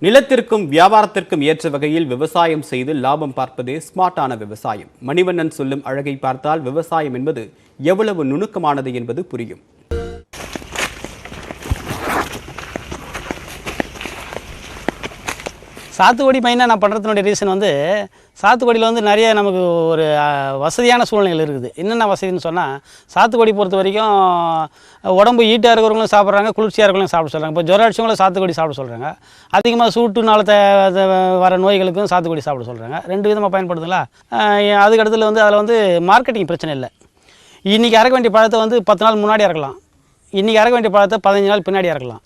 நிலத்திற்கும் வியாபாரத்திற்கும் ஏற்ற வகையில் விவசாயம் செய்து லாபம் பார்ப்பதே ஸ்மார்ட்டான விவசாயம். மணிவண்ணன் சொல்லும் அழகை பார்த்தால் விவசாயம் என்பது எவ்வளவு நுணுக்கமானது என்பது புரியும். சாத்துக்குடி மெயினாக நான் பண்ணுறதுனுடைய ரீசன் சாத்துக்குடியில் நிறைய நமக்கு ஒரு வசதியான சூழ்நிலைகள் இருக்குது. என்னென்ன வசதின்னு சொன்னால், சாத்துக்குடி பொறுத்த வரைக்கும் உடம்பு ஹீட்டாக இருக்கிறவங்களும் சாப்பிட்றாங்க, குளிர்ச்சியாக இருக்கிறவங்களும் சாப்பிட சொல்கிறாங்க. இப்போ ஜுரம் அடிச்சவங்களும் சாத்துக்குடி சாப்பிட சொல்கிறாங்க. அதிகமாக சூட்டுனால வர நோய்களுக்கும் சாத்துக்குடி சாப்பிட சொல்கிறாங்க. 2 விதமாக பயன்படுதுங்களா. அதுக்கடுத்துல அதில் மார்க்கெட்டிங் பிரச்சனை இல்லை. இன்றைக்கி இறக்க வேண்டிய பழத்தை 10 நாள் முன்னாடி இறக்கலாம், இன்றைக்கி இறக்க வேண்டிய பழத்தை 15 நாள் பின்னாடி இறக்கலாம்.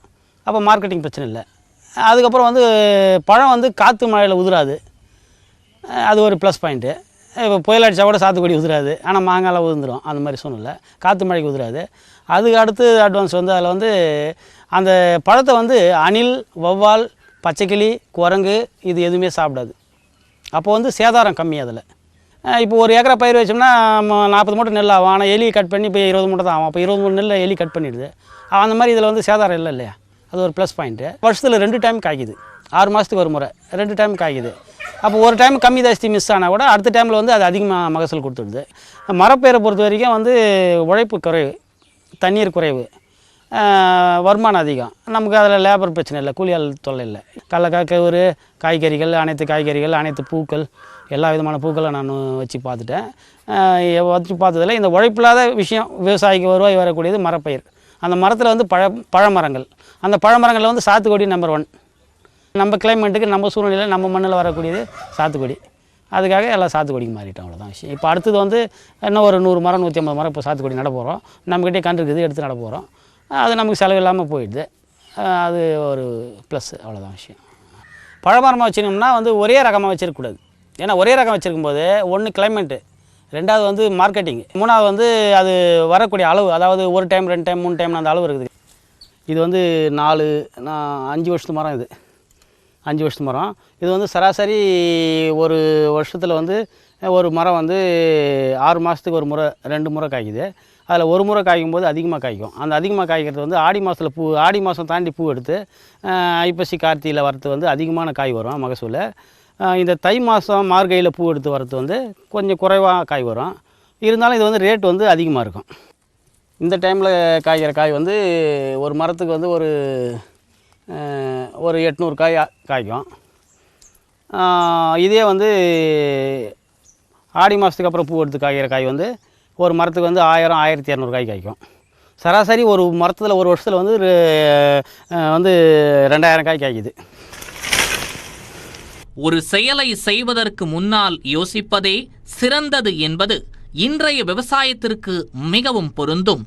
அப்போ மார்க்கெட்டிங் பிரச்சனை இல்லை. அதுக்கப்புறம் பழம் காற்று மழையில் உதிராது, அது ஒரு ப்ளஸ் பாயிண்ட்டு. இப்போ புயல் அடித்தா கூட சாத்துக்குடி உதிராது, ஆனால் மாங்காயில் உதிர்ந்துடும். அந்த மாதிரி சூழ்நிலை. காற்று மழைக்கு உதிராது. அதுக்கு அடுத்து அட்வான்ஸ் அதில் அந்த பழத்தை அணில், வௌவால், பச்சைக்கிளி, குரங்கு இது எதுவுமே சாப்பிடாது. அப்போ சேதாரம் கம்மி. அதில் இப்போ 1 ஏக்கரா பயிர் வச்சோம்னா 40 மூட்டை நெல் ஆகும். ஆனால் எலி கட் பண்ணி இப்போ 20 மூட்டை தான் ஆகும். அப்போ 20 மூட்டை நெல் எலி கட் பண்ணிடுது. அந்த மாதிரி இதில் சேதாரம் இல்லை இல்லையா. அது ஒரு ப்ளஸ் பாயிண்ட்டு. வருஷத்தில் 2 டைம் காய்க்குது. 6 மாதத்துக்கு ஒரு முறை 2 டைம் காய்க்குது. அப்போ ஒரு டைம் கம்மி ஜாஸ்தி மிஸ் ஆனால் கூட அடுத்த டைமில் அது அதிகமாக மகசூல் கொடுத்துடுது. மரப்பயிரை பொறுத்த வரைக்கும் உழைப்பு குறைவு, தண்ணீர் குறைவு, வருமானம் அதிகம். நமக்கு அதில் லேபர் பிரச்சனை இல்லை, கூலியால் தொல்லை இல்லை. கடலக்காய், கவுரு, காய்கறிகள், அனைத்து காய்கறிகள், அனைத்து பூக்கள், எல்லா விதமான பூக்களை நான் வச்சு பார்த்துட்டேன். வச்சு பார்த்ததில் இந்த உழைப்பில்லாத விஷயம் விவசாயிக்கு வருவாய் வரக்கூடியது மரப்பயிர். அந்த மரத்தில் பழமரங்கள், அந்த பழமரங்களில் சாத்துக்குடி நம்பர் 1. நம்ம கிளைமேட்டுக்கு, நம்ம சூழ்நிலையில், நம்ம மண்ணில் வரக்கூடியது சாத்துக்குடி. அதுக்காக எல்லாம் சாத்துக்குடிக்கு மாறிட்டோம். அவ்வளோதான் விஷயம். இப்போ அடுத்தது இன்னும் ஒரு 100 மரம் 150 மரம் இப்போ சாத்துக்குடி நட போகிறோம். நம்மக்கிட்டே கன்று இருக்குது, எடுத்து நட போகிறோம். அது நமக்கு செலவு இல்லாமல் போயிடுது. அது ஒரு ப்ளஸ். அவ்வளோதான் விஷயம். பழமரமாக வச்சுக்கணும்னா ஒரே ரகமாக வச்சிருக்கக்கூடாது. ஏன்னா ஒரே ரகம் வச்சுருக்கும்போது ஒன்று கிளைமேட்டு, 2வது மார்க்கெட்டிங், 3வது அது வரக்கூடிய அளவு. அதாவது 1 டைம் 2 டைம் 3 டைம் அந்த அளவு இருக்குது. இது 5 வருஷத்து மரம். இது 5 வருஷத்து மரம். இது சராசரி ஒரு வருஷத்தில் ஒரு மரம் 6 மாதத்துக்கு ஒரு முறை 2 முறை காய்க்குது. அதில் ஒரு முறை காய்க்கும் போது அதிகமாக காய்க்கும். அந்த அதிகமாக காய்க்கிறது ஆடி மாதத்தில் பூ, ஆடி மாதம் தாண்டி பூ எடுத்து ஐப்பசி கார்த்திகையில் வரது அதிகமான காய் வரும் மகசூல். இந்த தை மாதம் மார்கழியில் பூ எடுத்து வரது கொஞ்சம் குறைவாக காய் வரும். இருந்தாலும் இது ரேட் அதிகமாக இருக்கும். இந்த டைமில் காய்கிற காய் ஒரு மரத்துக்கு ஒரு 800 காய் காய்க்கும். இதே ஆடி மாதத்துக்கு அப்புறம் பூ எடுத்து காய்கிற காய் ஒரு மரத்துக்கு 1000 1200 காய் காய்க்கும். சராசரி ஒரு மரத்தில் ஒரு வருஷத்தில் 2000 காய் காய்க்குது. ஒரு செயலை செய்வதற்கு முன்னால் யோசிப்பதே சிறந்தது என்பது இன்றைய விவசாயத்திற்கு மிகவும் பொருந்தும்.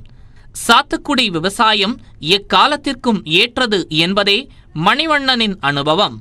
சாத்துக்குடி விவசாயம் எக்காலத்திற்கும் ஏற்றது என்பதே மணிவண்ணனின் அனுபவம்.